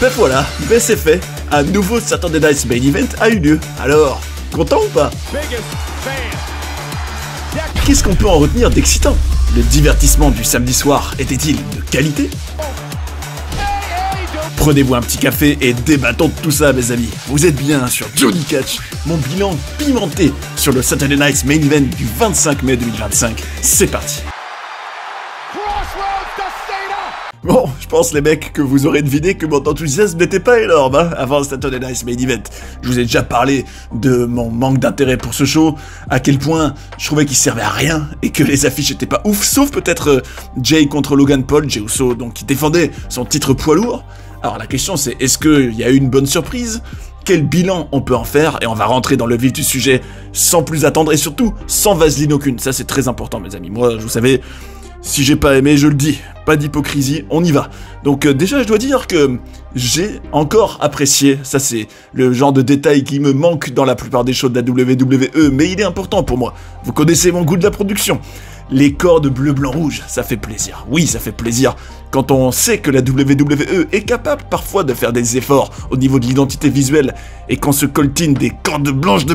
Ben voilà, ben c'est fait. Un nouveau Saturday Night Main Event a eu lieu. Alors, content ou pas? Qu'est-ce qu'on peut en retenir d'excitant? Le divertissement du samedi soir était-il de qualité? Prenez-vous un petit café et débattons de tout ça, mes amis. Vous êtes bien sur Johnny Catch, mon bilan pimenté sur le Saturday Night Main Event du 25 mai 2025. C'est parti. Bon, je pense les mecs que vous aurez deviné que mon enthousiasme n'était pas énorme avant le Saturday Night Main Event. Je vous ai déjà parlé de mon manque d'intérêt pour ce show, à quel point je trouvais qu'il servait à rien et que les affiches étaient pas ouf, sauf peut-être Jay contre Logan Paul, Jey Uso, donc qui défendait son titre poids lourd. Alors la question c'est, est-ce qu'il y a eu une bonne surprise? Quel bilan on peut en faire? Et on va rentrer dans le vif du sujet sans plus attendre et surtout sans vaseline aucune. Ça c'est très important mes amis. Moi, vous savez, si j'ai pas aimé, je le dis. Pas d'hypocrisie, on y va. Donc déjà je dois dire que j'ai encore apprécié, ça c'est le genre de détail qui me manque dans la plupart des shows de la WWE, mais il est important pour moi. Vous connaissez mon goût de la production. Les cordes bleu, blanc, rouge, ça fait plaisir. Oui, ça fait plaisir quand on sait que la WWE est capable parfois de faire des efforts au niveau de l'identité visuelle et qu'on se coltine des cordes blanches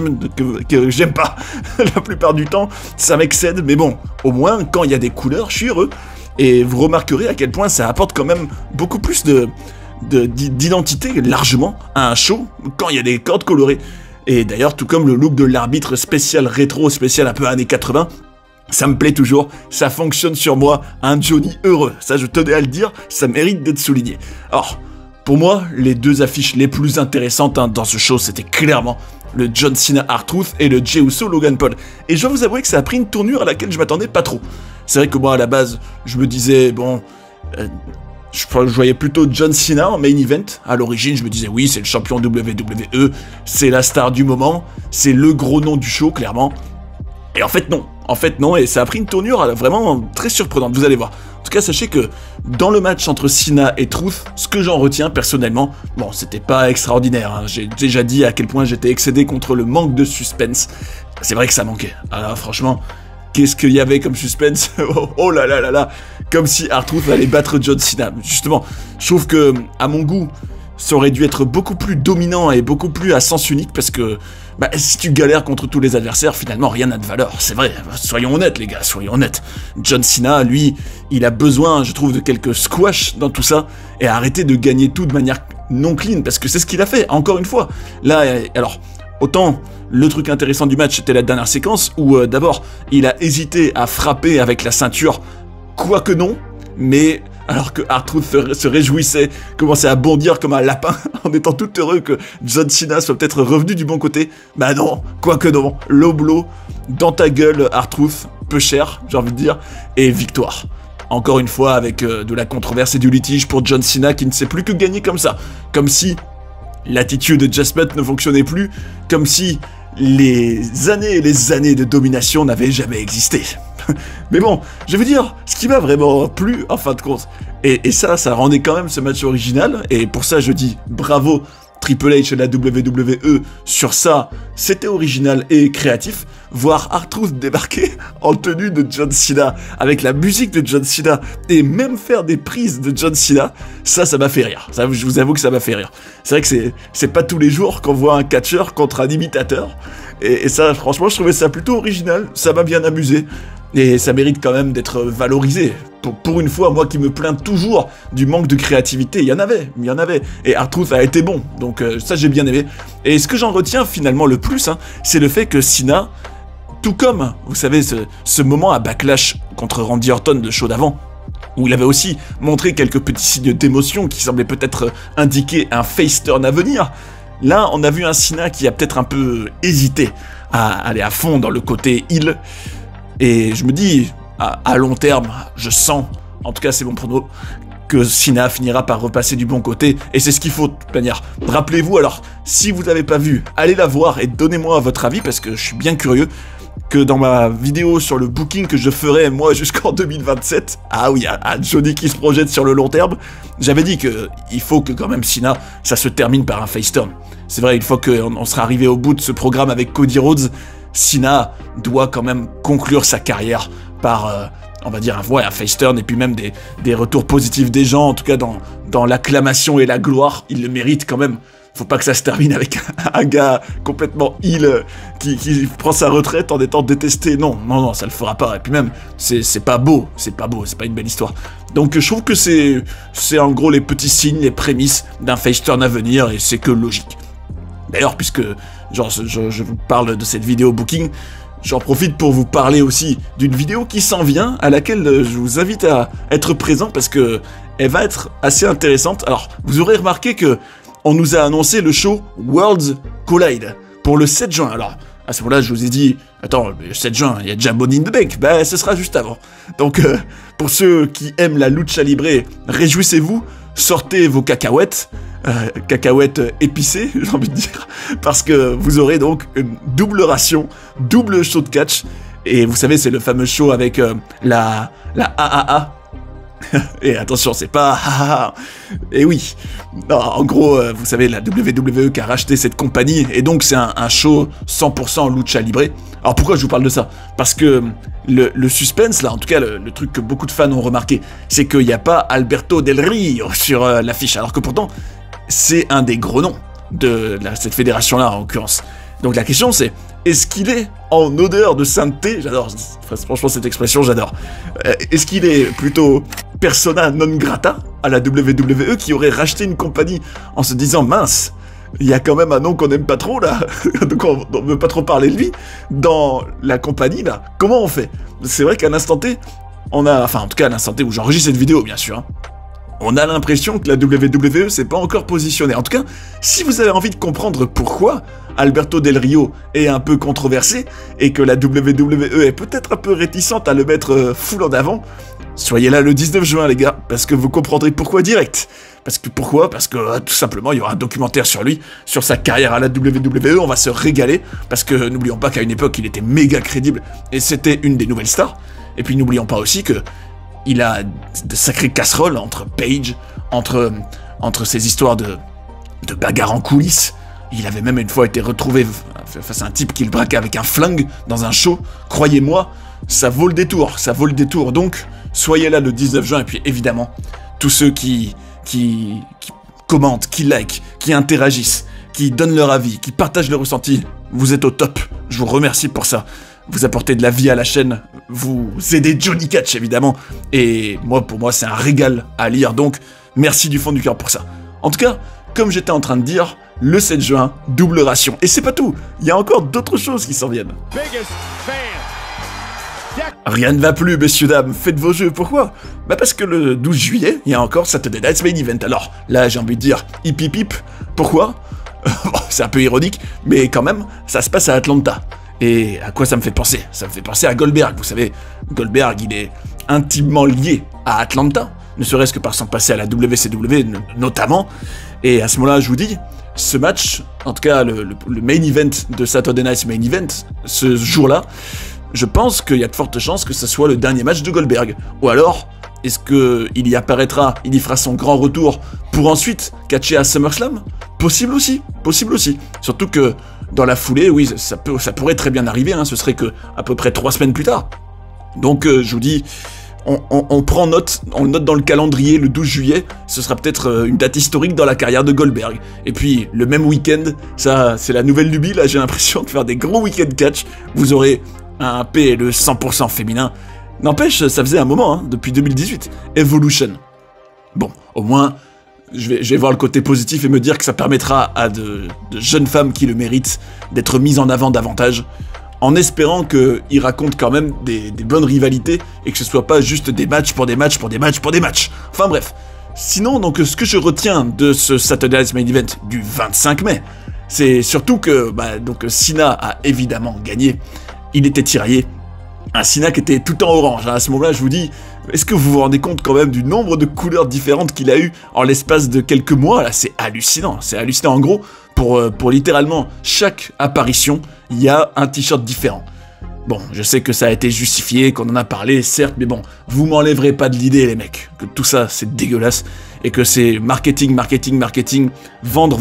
que j'aime pas. La plupart du temps, ça m'excède, mais bon, au moins, quand il y a des couleurs, je suis heureux. Et vous remarquerez à quel point ça apporte quand même beaucoup plus d'identité largement à un show quand il y a des cordes colorées. Et d'ailleurs, tout comme le look de l'arbitre spécial rétro, spécial un peu années 80, ça me plaît toujours, ça fonctionne sur moi, un Johnny heureux. Ça, je tenais à le dire, ça mérite d'être souligné. Alors, pour moi, les deux affiches les plus intéressantes dans ce show, c'était clairement le John Cena R-Truth et le Jey Uso Logan Paul. Et je dois vous avouer que ça a pris une tournure à laquelle je m'attendais pas trop. C'est vrai que moi, à la base, je me disais, bon... je voyais plutôt John Cena en main event. À l'origine, je me disais, oui, c'est le champion WWE, c'est la star du moment, c'est le gros nom du show, clairement. Et en fait, non. En fait, non, et ça a pris une tournure vraiment très surprenante, vous allez voir. En tout cas, sachez que dans le match entre Cena et Truth, ce que j'en retiens personnellement, bon, c'était pas extraordinaire, hein. J'ai déjà dit à quel point j'étais excédé contre le manque de suspense. C'est vrai que ça manquait. Alors franchement, qu'est-ce qu'il y avait comme suspense? Oh là là là là. Comme si R-Truth allait battre John Cena. Justement, je trouve que, à mon goût, ça aurait dû être beaucoup plus dominant et beaucoup plus à sens unique parce que bah, si tu galères contre tous les adversaires, finalement rien n'a de valeur. C'est vrai, soyons honnêtes les gars, soyons honnêtes. John Cena, lui, il a besoin, je trouve, de quelques squash dans tout ça et arrêter de gagner tout de manière non clean parce que c'est ce qu'il a fait, encore une fois. Là, alors, autant le truc intéressant du match c'était la dernière séquence où d'abord il a hésité à frapper avec la ceinture, quoique non, mais... alors que R-Truth se réjouissait, commençait à bondir comme un lapin, en étant tout heureux que John Cena soit peut-être revenu du bon côté. Bah non, quoique non, low blow, dans ta gueule R-Truth, peu cher, j'ai envie de dire, et victoire. Encore une fois, avec de la controverse et du litige pour John Cena qui ne sait plus que gagner comme ça. Comme si l'attitude de Judgment ne fonctionnait plus, comme si les années et les années de domination n'avaient jamais existé. Mais bon, je vais vous dire, ce qui m'a vraiment plu, en fin de compte, et ça rendait quand même ce match original, et pour ça je dis bravo Triple H et la WWE sur ça, c'était original et créatif, voir R-Truth débarquer en tenue de John Cena, avec la musique de John Cena, et même faire des prises de John Cena, ça m'a fait rire, ça, je vous avoue que ça m'a fait rire. C'est vrai que c'est pas tous les jours qu'on voit un catcheur contre un imitateur, et ça, franchement, je trouvais ça plutôt original, ça m'a bien amusé. Et ça mérite quand même d'être valorisé. Pour une fois, moi qui me plains toujours du manque de créativité, il y en avait. Et R-Truth a été bon, donc ça j'ai bien aimé. Et ce que j'en retiens finalement le plus, c'est le fait que Cena, tout comme, vous savez, ce moment à Backlash contre Randy Orton, le show d'avant, où il avait aussi montré quelques petits signes d'émotion qui semblaient peut-être indiquer un face turn à venir, là on a vu un Cena qui a peut-être un peu hésité à aller à fond dans le côté heel. Et je me dis, à long terme, je sens, en tout cas c'est mon prono, que Cena finira par repasser du bon côté, et c'est ce qu'il faut de toute manière. Rappelez-vous alors, si vous n'avez pas vu, allez la voir et donnez-moi votre avis, parce que je suis bien curieux, que dans ma vidéo sur le booking que je ferai moi jusqu'en 2027, ah oui, à Johnny qui se projette sur le long terme, j'avais dit que il faut que quand même Cena, ça se termine par un face turn. C'est vrai, une fois qu'on sera arrivé au bout de ce programme avec Cody Rhodes, Cena doit quand même conclure sa carrière par on va dire, un face turn, et puis même des retours positifs des gens, en tout cas dans l'acclamation et la gloire, il le mérite quand même. Faut pas que ça se termine avec un gars complètement qui prend sa retraite en étant détesté. Non, ça le fera pas. Et puis même, c'est pas beau, c'est pas une belle histoire. Donc je trouve que c'est en gros les petits signes, les prémices d'un face turn à venir, et c'est que logique. D'ailleurs, puisque genre je vous parle de cette vidéo booking, j'en profite pour vous parler aussi d'une vidéo qui s'en vient, à laquelle je vous invite à être présent, parce que elle va être assez intéressante. Alors, vous aurez remarqué que on nous a annoncé le show Worlds Collide pour le 7 juin. Alors, à ce moment-là, je vous ai dit, attends, le 7 juin, il y a déjà Money in the Bank. Ben, ce sera juste avant. Donc, pour ceux qui aiment la lucha libre, réjouissez-vous, sortez vos cacahuètes, épicées, j'ai envie de dire, parce que vous aurez donc une double ration, double show de catch. Et vous savez, c'est le fameux show avec la AAA. Et attention, c'est pas... Et oui, non, en gros, vous savez, la WWE qui a racheté cette compagnie, et donc c'est un show 100% lucha libre. Alors pourquoi je vous parle de ça? Parce que le suspense, là, en tout cas, le truc que beaucoup de fans ont remarqué, c'est qu'il n'y a pas Alberto Del Rio sur l'affiche, alors que pourtant, c'est un des gros noms de cette fédération-là, en l'occurrence. Donc la question c'est, est-ce qu'il est en odeur de sainteté? J'adore, franchement cette expression, j'adore. Est-ce qu'il est plutôt persona non grata à la WWE qui aurait racheté une compagnie en se disant, mince, il y a quand même un nom qu'on n'aime pas trop là, donc on ne veut pas trop parler de lui, dans la compagnie là, comment on fait? C'est vrai qu'à l'instant T, on a, enfin en tout cas à l'instant T où j'enregistre cette vidéo bien sûr, hein, on a l'impression que la WWE s'est pas encore positionnée. En tout cas, si vous avez envie de comprendre pourquoi Alberto Del Rio est un peu controversé et que la WWE est peut-être un peu réticente à le mettre full en avant, soyez là le 19 juin les gars, parce que vous comprendrez pourquoi direct. Pourquoi? Parce que tout simplement il y aura un documentaire sur lui, sur sa carrière à la WWE, on va se régaler, parce que n'oublions pas qu'à une époque il était méga crédible et c'était une des nouvelles stars. Et puis n'oublions pas aussi que il a de sacrées casseroles entre Paige, entre ces histoires de bagarres en coulisses. Il avait même une fois été retrouvé face à un type qui le braquait avec un flingue dans un show. Croyez-moi, ça vaut le détour, ça vaut le détour. Donc, soyez là le 19 juin. Et puis évidemment, tous ceux qui commentent, qui likent, qui interagissent, qui donnent leur avis, qui partagent leur ressenti, vous êtes au top. Je vous remercie pour ça. Vous apportez de la vie à la chaîne, vous aidez Johnny Catch évidemment, et pour moi c'est un régal à lire, donc merci du fond du cœur pour ça. En tout cas, comme j'étais en train de dire, le 7 juin, double ration. Et c'est pas tout, il y a encore d'autres choses qui s'en viennent. Rien ne va plus, messieurs, dames, faites vos jeux, pourquoi? Bah parce que le 12 juillet, il y a encore Saturday Night's Main Event. Alors là, j'ai envie de dire, hip hip hip, pourquoi? Bon, c'est un peu ironique, mais quand même, ça se passe à Atlanta. Et à quoi ça me fait penser? Ça me fait penser à Goldberg, vous savez, Goldberg, il est intimement lié à Atlanta, ne serait-ce que par son passé à la WCW notamment, et à ce moment-là, je vous dis, ce match, en tout cas le main event de Saturday Night's Main Event, ce jour-là, je pense qu'il y a de fortes chances que ce soit le dernier match de Goldberg, ou alors, est-ce qu'il y apparaîtra, il y fera son grand retour pour ensuite catcher à SummerSlam? Possible aussi, surtout que dans la foulée, oui, ça pourrait très bien arriver, hein, ce serait que à peu près 3 semaines plus tard. Donc je vous dis, on prend note, on le note dans le calendrier, le 12 juillet, ce sera peut-être une date historique dans la carrière de Goldberg. Et puis le même week-end, ça c'est la nouvelle lubie, là j'ai l'impression de faire des gros week-end catch, vous aurez un PLE 100% féminin. N'empêche, ça faisait un moment, hein, depuis 2018, Evolution. Bon, au moins... Je vais voir le côté positif et me dire que ça permettra à de jeunes femmes qui le méritent d'être mises en avant davantage, en espérant qu'ils racontent quand même des bonnes rivalités et que ce soit pas juste des matchs pour des matchs pour des matchs pour des matchs. Enfin bref. Sinon, donc, ce que je retiens de ce Saturday Night's Main Event du 25 mai, c'est surtout que Cena a évidemment gagné. Il était tiraillé. Un Cena qui était tout en orange. À ce moment-là, je vous dis, est-ce que vous vous rendez compte quand même du nombre de couleurs différentes qu'il a eu en l'espace de quelques mois? Là, c'est hallucinant. C'est hallucinant. En gros, pour littéralement chaque apparition, il y a un t-shirt différent. Bon, je sais que ça a été justifié, qu'on en a parlé, certes, mais bon, vous m'enlèverez pas de l'idée, les mecs, que tout ça, c'est dégueulasse, et que c'est marketing, vendre,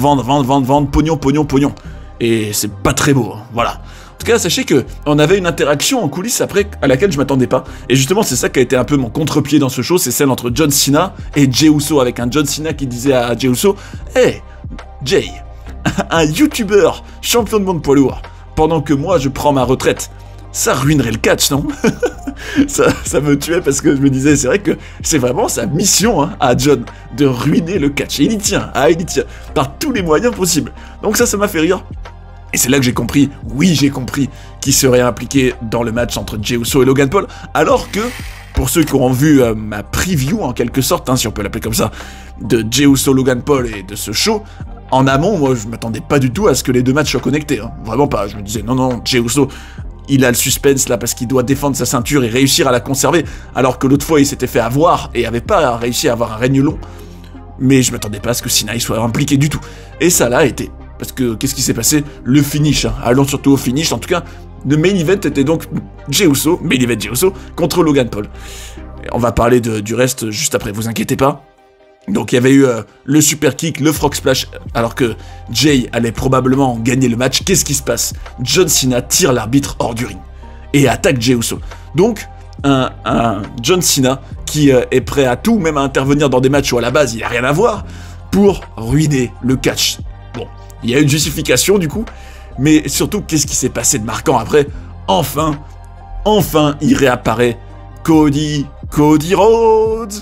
pognon. Et c'est pas très beau, hein. Voilà. tout cas, sachez que on avait une interaction en coulisses après à laquelle je m'attendais pas. Et justement, c'est ça qui a été un peu mon contre-pied dans ce show, c'est celle entre John Cena et Jey Uso, avec un John Cena qui disait à Jey Uso, hey, Jey, un YouTuber champion de monde poids lourd, pendant que moi je prends ma retraite, ça ruinerait le catch, non? ça me tuait parce que je me disais, c'est vrai que c'est vraiment sa mission hein, à John, de ruiner le catch. Et il y tient, par tous les moyens possibles. Donc ça m'a fait rire. Et c'est là que j'ai compris, oui j'ai compris, qu'il serait impliqué dans le match entre Jey Uso et Logan Paul, alors que, pour ceux qui auront vu ma preview en quelque sorte, hein, si on peut l'appeler comme ça, de Jey Uso, Logan Paul et de ce show, en amont, moi je m'attendais pas du tout à ce que les deux matchs soient connectés, hein. Vraiment pas, je me disais non, Jey Uso, il a le suspense là parce qu'il doit défendre sa ceinture et réussir à la conserver, alors que l'autre fois il s'était fait avoir et avait pas réussi à avoir un règne long, mais je m'attendais pas à ce que Cena soit impliqué du tout, et ça l'a été. Parce que, qu'est-ce qui s'est passé? Le finish, hein. Allons surtout au finish, en tout cas, le main event était donc Jey Uso, main event Jey Uso, contre Logan Paul. Et on va parler du reste juste après, vous inquiétez pas. Donc il y avait eu le super kick, le frog splash, alors que Jey allait probablement gagner le match. Qu'est-ce qui se passe? John Cena tire l'arbitre hors du ring et attaque Jey Uso. Donc, un John Cena qui est prêt à tout, même à intervenir dans des matchs où à la base il n'a rien à voir, pour ruiner le catch. Bon. Il y a une justification du coup, mais surtout, qu'est-ce qui s'est passé de marquant après? Enfin, il réapparaît Cody Rhodes.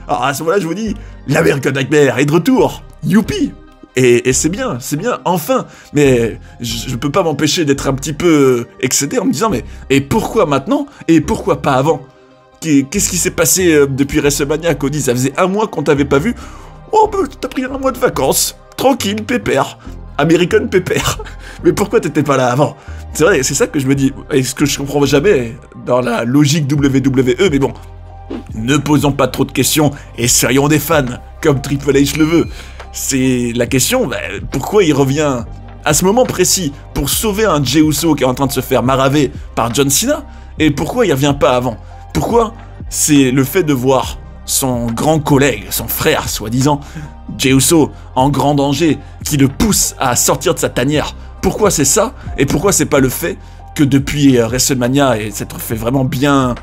Alors à ce moment-là, je vous dis, l'American Nightmare est de retour, youpi. Et c'est bien, enfin. Mais je peux pas m'empêcher d'être un petit peu excédé en me disant, mais et pourquoi maintenant? Et pourquoi pas avant? Qu'est-ce qui s'est passé depuis WrestleMania, Cody? Ça faisait un mois qu'on t'avait pas vu. Oh, bah, t'as pris un mois de vacances, tranquille, pépère, American pépère. Mais pourquoi t'étais pas là avant? C'est vrai, c'est ça que je me dis, et ce que je comprends jamais dans la logique WWE, mais bon, ne posons pas trop de questions et soyons des fans, comme Triple H le veut. C'est la question, bah, pourquoi il revient à ce moment précis pour sauver un Jey Uso qui est en train de se faire maraver par John Cena, et pourquoi il revient pas avant? Pourquoi c'est le fait de voir son grand collègue, son frère, soi-disant, Jey Uso, en grand danger, qui le pousse à sortir de sa tanière? Pourquoi c'est ça? Et pourquoi c'est pas le fait que depuis WrestleMania, et s'être fait vraiment bien...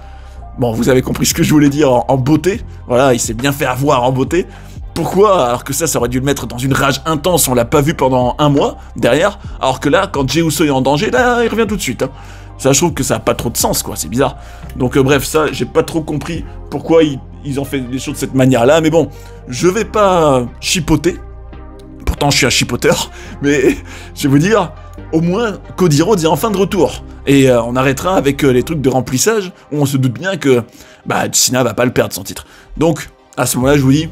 Bon, vous avez compris ce que je voulais dire en beauté. Voilà, il s'est bien fait avoir en beauté. Pourquoi, alors que ça aurait dû le mettre dans une rage intense, on l'a pas vu pendant un mois, derrière, alors que là, quand Jey Uso est en danger, là, il revient tout de suite, hein. Ça, je trouve que ça a pas trop de sens, quoi, c'est bizarre. Donc bref, ça, j'ai pas trop compris pourquoi ils ont fait les choses de cette manière-là, mais bon, je vais pas chipoter. Pourtant, je suis un chipoteur, mais je vais vous dire, au moins, Cody Rhodes est enfin de retour. Et on arrêtera avec les trucs de remplissage, où on se doute bien que Cena va pas le perdre, son titre. Donc, à ce moment-là, je vous dis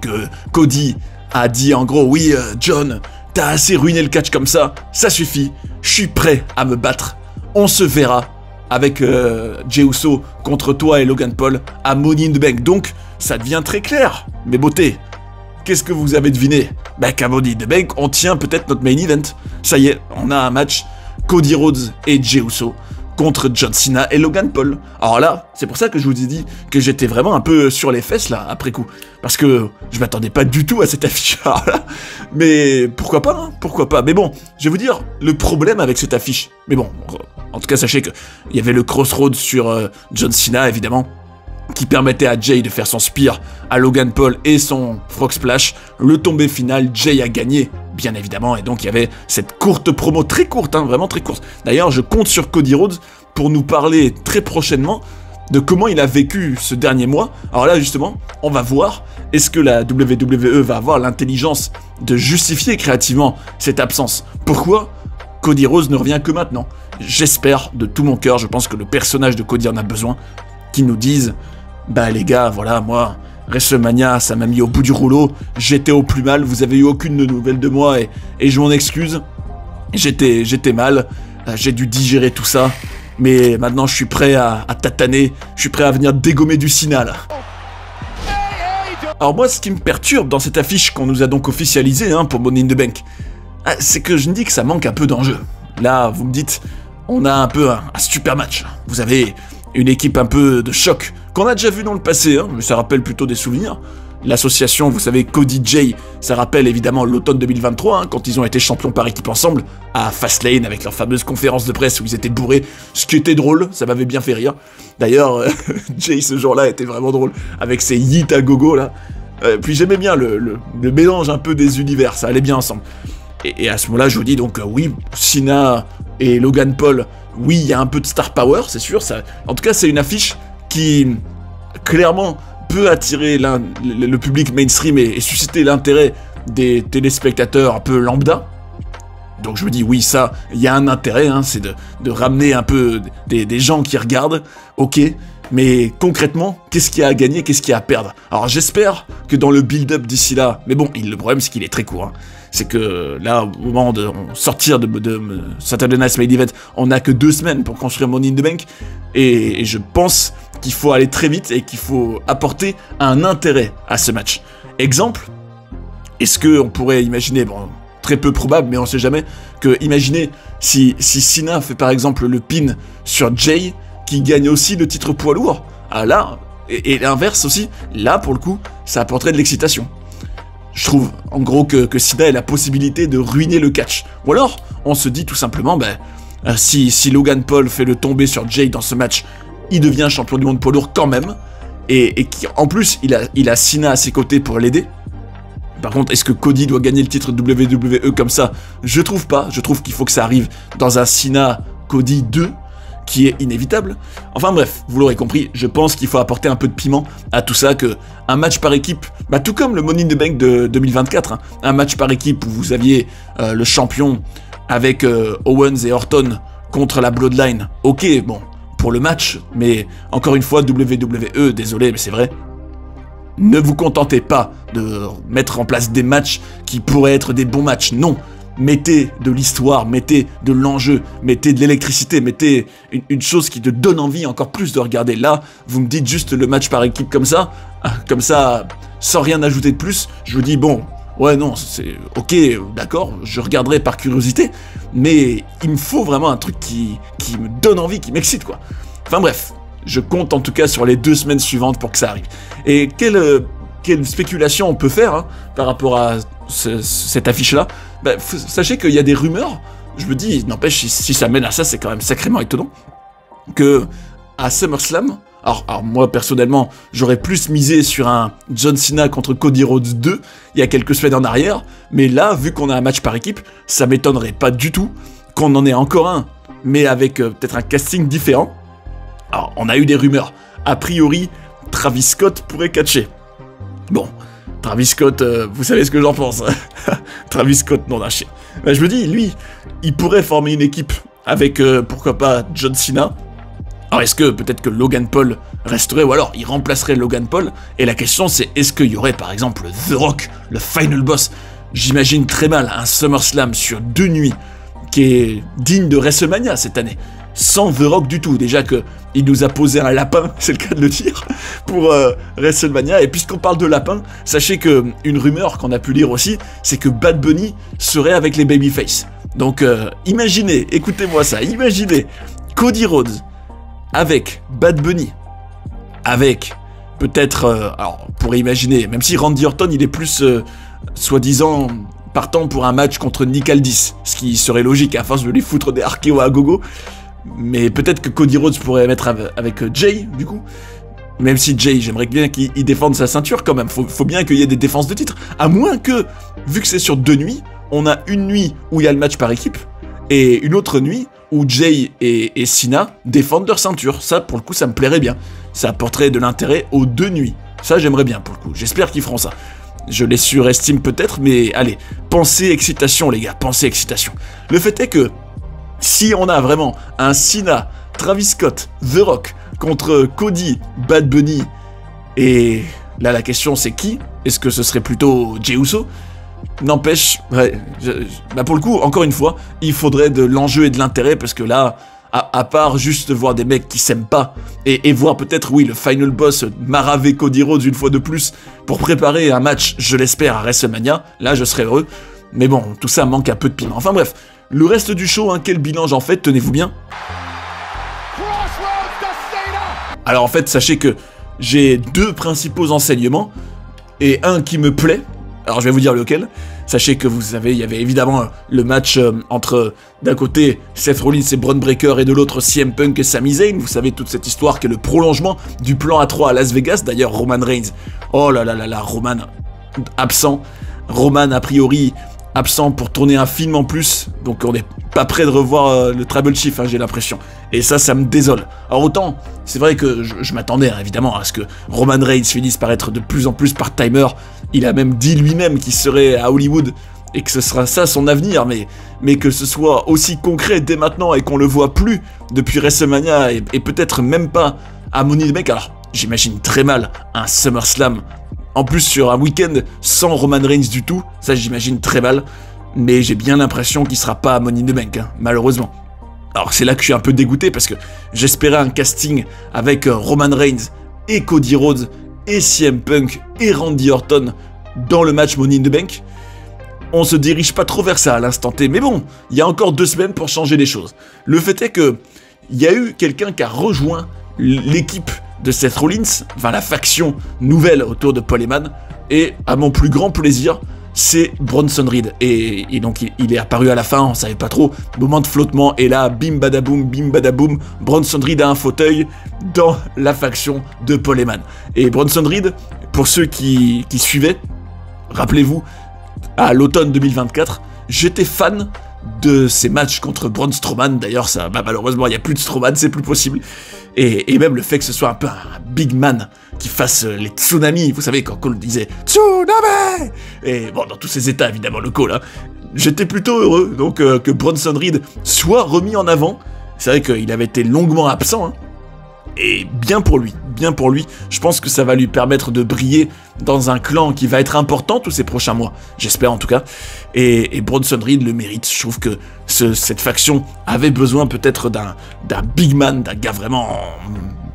que Cody a dit en gros, oui, John, t'as assez ruiné le catch comme ça suffit, je suis prêt à me battre. On se verra avec Jey Uso contre toi et Logan Paul à Money in the Bank. Donc, ça devient très clair, mes beautés. Qu'est-ce que vous avez deviné? Bah, qu'à Money in the Bank, on tient peut-être notre main event. Ça y est, on a un match Cody Rhodes et Jey Uso contre John Cena et Logan Paul. Alors là, c'est pour ça que je vous ai dit que j'étais vraiment un peu sur les fesses, là, après coup. Parce que je m'attendais pas du tout à cette affiche. Alors là, mais pourquoi pas, hein, pourquoi pas. Mais bon, je vais vous dire le problème avec cette affiche. Mais bon, en tout cas, sachez qu'il y avait le Crossroads sur John Cena, évidemment, qui permettait à Jey de faire son spear à Logan Paul et son frog splash. Le tombé final, Jey a gagné, bien évidemment, et donc il y avait cette courte promo, très courte, hein, vraiment très courte. D'ailleurs, je compte sur Cody Rhodes pour nous parler très prochainement de comment il a vécu ce dernier mois. Alors là, justement, on va voir, est-ce que la WWE va avoir l'intelligence de justifier créativement cette absence? Pourquoi Cody Rhodes ne revient que maintenant? J'espère de tout mon cœur, je pense que le personnage de Cody en a besoin, qu'ils nous disent, bah les gars, voilà, moi, WrestleMania, ça m'a mis au bout du rouleau, j'étais au plus mal, vous avez eu aucune nouvelle de moi, et je m'en excuse, j'étais mal, j'ai dû digérer tout ça, mais maintenant je suis prêt à tataner, je suis prêt à venir dégommer du Cena, là. Alors moi, ce qui me perturbe dans cette affiche qu'on nous a donc officialisée, hein, pour Money in the Bank, c'est que je me dis que ça manque un peu d'enjeu. Là, vous me dites, on a un peu un super match, vous avez une équipe un peu de choc, qu'on a déjà vu dans le passé, hein, mais ça rappelle plutôt des souvenirs. L'association, vous savez, Cody Jay, ça rappelle évidemment l'automne 2023, hein, quand ils ont été champions par équipe ensemble, à Fastlane, avec leur fameuse conférence de presse où ils étaient bourrés, ce qui était drôle, ça m'avait bien fait rire. D'ailleurs, Jay, ce jour-là, était vraiment drôle, avec ses yeets à gogo, là. Puis j'aimais bien le mélange un peu des univers, ça allait bien ensemble. Et à ce moment-là, je vous dis donc, oui, Cena et Logan Paul, oui, il y a un peu de star power, c'est sûr, ça... En tout cas, c'est une affiche qui, clairement, peut attirer le public mainstream et susciter l'intérêt des téléspectateurs un peu lambda. Donc je me dis, oui, ça, il y a un intérêt, hein, c'est de ramener un peu des gens qui regardent, ok, mais concrètement, qu'est-ce qu'il y a à gagner, qu'est-ce qu'il y a à perdre? Alors j'espère que dans le build-up d'ici là, mais bon, le problème c'est qu'il est très court, hein. C'est que là, au moment de sortir de Saturday Night Main Event, on n'a que 2 semaines pour construire Money in the Bank, et je pense qu'il faut aller très vite et qu'il faut apporter un intérêt à ce match. Exemple, est-ce qu'on pourrait imaginer, bon, très peu probable, mais on sait jamais, que imaginez si Cena fait par exemple le pin sur Jay, qui gagne aussi le titre poids lourd, ah là, et l'inverse aussi, là pour le coup, ça apporterait de l'excitation. Je trouve, en gros, que Cena ait la possibilité de ruiner le catch. Ou alors, on se dit tout simplement, ben, si Logan Paul fait le tomber sur Jay dans ce match, il devient champion du monde poids lourd quand même, et en plus, il a Cena à ses côtés pour l'aider. Par contre, est-ce que Cody doit gagner le titre WWE comme ça? Je trouve pas, je trouve qu'il faut que ça arrive dans un Cena-Cody 2, qui est inévitable. Enfin bref, vous l'aurez compris, je pense qu'il faut apporter un peu de piment à tout ça, que un match par équipe, bah tout comme le Money in the Bank de 2024, hein, un match par équipe où vous aviez le champion avec Owens et Orton contre la Bloodline, ok, bon, pour le match, mais encore une fois, WWE, désolé, mais c'est vrai, ne vous contentez pas de mettre en place des matchs qui pourraient être des bons matchs, non. Mettez de l'histoire, mettez de l'enjeu, mettez de l'électricité, mettez une chose qui te donne envie encore plus de regarder. Là, vous me dites juste le match par équipe comme ça, sans rien ajouter de plus, je vous dis, bon, ouais, non, c'est ok, d'accord, je regarderai par curiosité, mais il me faut vraiment un truc qui me donne envie, qui m'excite, quoi. Enfin bref, je compte en tout cas sur les 2 semaines suivantes pour que ça arrive. Et quelle spéculation on peut faire, hein, par rapport à cette affiche-là? Bah, sachez qu'il y a des rumeurs, je me dis, n'empêche, si ça mène à ça, c'est quand même sacrément étonnant, que à SummerSlam, alors moi personnellement, j'aurais plus misé sur un John Cena contre Cody Rhodes 2, il y a quelques semaines en arrière, mais là, vu qu'on a un match par équipe, ça m'étonnerait pas du tout qu'on en ait encore un, mais avec peut-être un casting différent. Alors, on a eu des rumeurs, a priori, Travis Scott pourrait catcher. Bon, Travis Scott, vous savez ce que j'en pense. Travis Scott, non d'un chien. Ben, je me dis, lui, il pourrait former une équipe avec, pourquoi pas, John Cena. Alors est-ce que peut-être que Logan Paul resterait, ou alors il remplacerait Logan Paul? Et la question c'est, est-ce qu'il y aurait par exemple The Rock, le final boss? J'imagine très mal un SummerSlam sur 2 nuits, qui est digne de WrestleMania cette année. Sans The Rock du tout, déjà que il nous a posé un lapin, c'est le cas de le dire, pour WrestleMania. Et puisqu'on parle de lapin, sachez que une rumeur qu'on a pu lire aussi, c'est que Bad Bunny serait avec les Babyface. Donc imaginez, écoutez-moi ça, imaginez Cody Rhodes avec Bad Bunny, avec peut-être, alors on pourrait imaginer, même si Randy Orton il est plus soi-disant partant pour un match contre Nick Aldis, ce qui serait logique à force de lui foutre des RKO à gogo. Mais peut-être que Cody Rhodes pourrait mettre avec Jay, du coup. Même si Jay, j'aimerais bien qu'il défende sa ceinture quand même. Faut bien qu'il y ait des défenses de titre. À moins que, vu que c'est sur 2 nuits, on a une nuit où il y a le match par équipe, et une autre nuit où Jay et Cena défendent leur ceinture. Ça, pour le coup, ça me plairait bien. Ça apporterait de l'intérêt aux 2 nuits. Ça, j'aimerais bien, pour le coup. J'espère qu'ils feront ça. Je les surestime peut-être, mais allez, pensez excitation, les gars, pensez excitation. Le fait est que, si on a vraiment un Cena, Travis Scott, The Rock, contre Cody, Bad Bunny, et là la question c'est qui? Est-ce que ce serait plutôt Jey Uso? N'empêche, ouais, bah pour le coup, encore une fois, il faudrait de l'enjeu et de l'intérêt, parce que là, à part juste voir des mecs qui s'aiment pas, et voir peut-être, oui, le final boss maraver Cody Rhodes une fois de plus, pour préparer un match, je l'espère, à WrestleMania, là je serais heureux, mais bon, tout ça manque un peu de piment. Enfin bref, le reste du show, hein, quel bilan j'en fais, tenez-vous bien. Alors en fait, sachez que j'ai 2 principaux enseignements. et un qui me plaît. Alors je vais vous dire lequel. Sachez que il y avait évidemment le match entre, d'un côté, Seth Rollins et Bron Breakker, et de l'autre, CM Punk et Sami Zayn. Vous savez, toute cette histoire qui est le prolongement du plan A3 à Las Vegas. D'ailleurs, Roman Reigns, oh là là là là, Roman absent. Roman, a priori, absent pour tourner un film en plus. Donc on n'est pas prêt de revoir le Tribal Chief, hein, j'ai l'impression. Et ça me désole. Alors autant, c'est vrai que je m'attendais, hein, évidemment, à ce que Roman Reigns finisse par être de plus en plus part-timer. Il a même dit lui-même qu'il serait à Hollywood et que ce sera ça son avenir, mais que ce soit aussi concret dès maintenant et qu'on le voit plus depuis WrestleMania et peut-être même pas à Money in the Bank. Alors, j'imagine très mal un SummerSlam, en plus sur un week-end sans Roman Reigns du tout, ça j'imagine très mal, mais j'ai bien l'impression qu'il sera pas à Money in the Bank, hein, malheureusement. Alors c'est là que je suis un peu dégoûté parce que j'espérais un casting avec Roman Reigns et Cody Rhodes et CM Punk et Randy Orton dans le match Money in the Bank. On se dirige pas trop vers ça à l'instant T, mais bon, il y a encore 2 semaines pour changer les choses. Le fait est que il y a eu quelqu'un qui a rejoint l'équipe de Seth Rollins, enfin la faction nouvelle autour de Paul Heyman, et à mon plus grand plaisir, c'est Bronson Reed. Et donc il est apparu à la fin, on savait pas trop, moment de flottement, et là, bim badaboum, Bronson Reed a un fauteuil dans la faction de Paul Heyman. Et Bronson Reed, pour ceux qui suivaient, rappelez-vous, à l'automne 2024, j'étais fan de ces matchs contre Braun Strowman. D'ailleurs, malheureusement, il n'y a plus de Strowman, c'est plus possible. Et même le fait que ce soit un peu un big man qui fasse les tsunamis, vous savez, quand Cole disait « Tsunami !» Et bon, dans tous ces états, évidemment, le Cole, hein, j'étais plutôt heureux, donc, que Bronson Reed soit remis en avant. C'est vrai qu'il avait été longuement absent, hein. Et bien pour lui, je pense que ça va lui permettre de briller dans un clan qui va être important tous ces prochains mois, j'espère en tout cas, et Bronson Reed le mérite. Je trouve que cette faction avait besoin peut-être d'un big man, d'un gars vraiment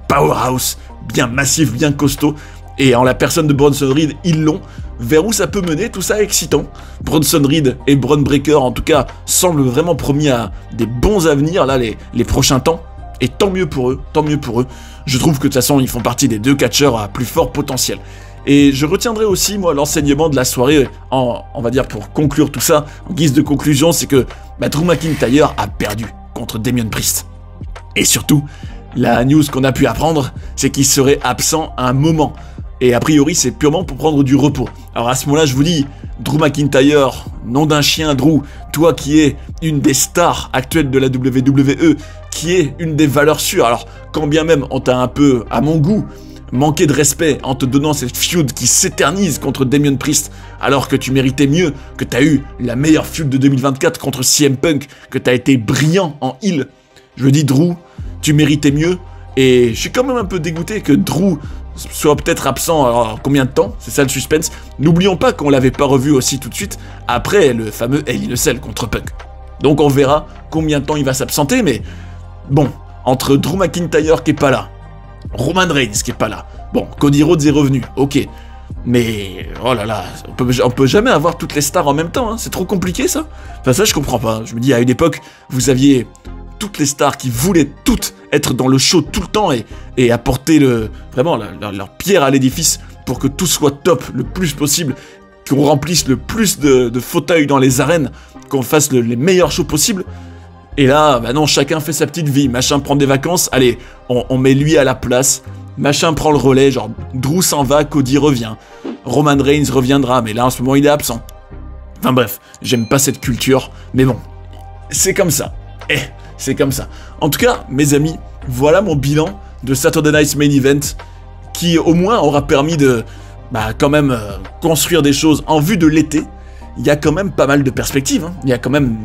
powerhouse, bien massif, bien costaud, et en la personne de Bronson Reed, ils l'ont. Vers où ça peut mener, tout ça est excitant. Bronson Reed et Bron Breakker, en tout cas, semblent vraiment promis à des bons avenirs, là, les prochains temps. Et tant mieux pour eux, Je trouve que de toute façon, ils font partie des 2 catcheurs à plus fort potentiel. Et je retiendrai aussi, moi, l'enseignement de la soirée, on va dire pour conclure tout ça, en guise de conclusion, c'est que Drew McIntyre a perdu contre Damien Priest. Et surtout, la news qu'on a pu apprendre, c'est qu'il serait absent à un moment. Et a priori, c'est purement pour prendre du repos. Alors à ce moment-là, je vous dis, Drew McIntyre, nom d'un chien, Drew, toi qui es une des stars actuelles de la WWE, qui est une des valeurs sûres. Alors, quand bien même on t'a un peu, à mon goût, manqué de respect en te donnant cette feud qui s'éternise contre Damien Priest, alors que tu méritais mieux, que t'as eu la meilleure feud de 2024 contre CM Punk, que t'as été brillant en heel. Je dis, Drew, tu méritais mieux, et je suis quand même un peu dégoûté que Drew soit peut-être absent. Alors, combien de temps? C'est ça le suspense. N'oublions pas qu'on l'avait pas revu aussi tout de suite après le fameux Hell in a Cell contre Punk. Donc on verra combien de temps il va s'absenter, mais bon, entre Drew McIntyre qui est pas là, Roman Reigns qui est pas là, bon, Cody Rhodes est revenu, ok, mais oh là là, on peut jamais avoir toutes les stars en même temps, hein, c'est trop compliqué ça. Enfin ça je comprends pas, je me dis à une époque, vous aviez toutes les stars qui voulaient toutes être dans le show tout le temps et apporter vraiment leur pierre à l'édifice pour que tout soit top le plus possible, qu'on remplisse le plus de fauteuils dans les arènes, qu'on fasse les meilleurs shows possibles. Et là, bah non, chacun fait sa petite vie, machin prend des vacances, allez, on met lui à la place, machin prend le relais, genre Drew s'en va, Cody revient, Roman Reigns reviendra, mais là en ce moment il est absent. Enfin bref, j'aime pas cette culture, mais bon, c'est comme ça. C'est comme ça. En tout cas, mes amis, voilà mon bilan de Saturday Night's Main Event, qui au moins aura permis de, quand même, construire des choses en vue de l'été. Il y a quand même pas mal de perspectives, hein. Il y a quand même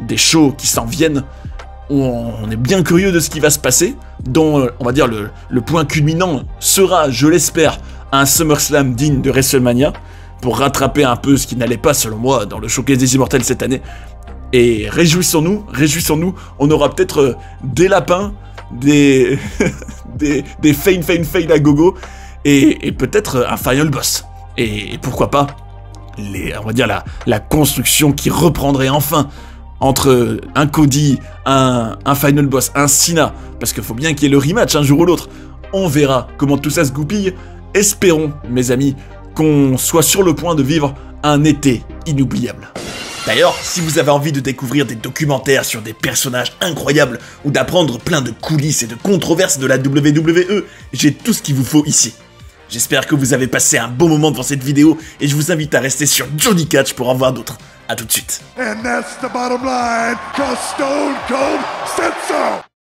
des shows qui s'en viennent, où on est bien curieux de ce qui va se passer, dont, on va dire, le point culminant sera, je l'espère, un SummerSlam digne de WrestleMania, pour rattraper un peu ce qui n'allait pas, selon moi, dans le Showcase des Immortels cette année. Et réjouissons-nous, on aura peut-être des lapins, des fail à gogo, et peut-être un Final Boss. Et pourquoi pas, on va dire la construction qui reprendrait enfin entre un Cody, un Final Boss, un Cena, parce qu'il faut bien qu'il y ait le rematch un jour ou l'autre. On verra comment tout ça se goupille. Espérons, mes amis, qu'on soit sur le point de vivre un été inoubliable. D'ailleurs, si vous avez envie de découvrir des documentaires sur des personnages incroyables ou d'apprendre plein de coulisses et de controverses de la WWE, j'ai tout ce qu'il vous faut ici. J'espère que vous avez passé un bon moment devant cette vidéo et je vous invite à rester sur Johnny Catch pour en voir d'autres. A tout de suite. And that's the bottom line, 'cause Stone Cold said so.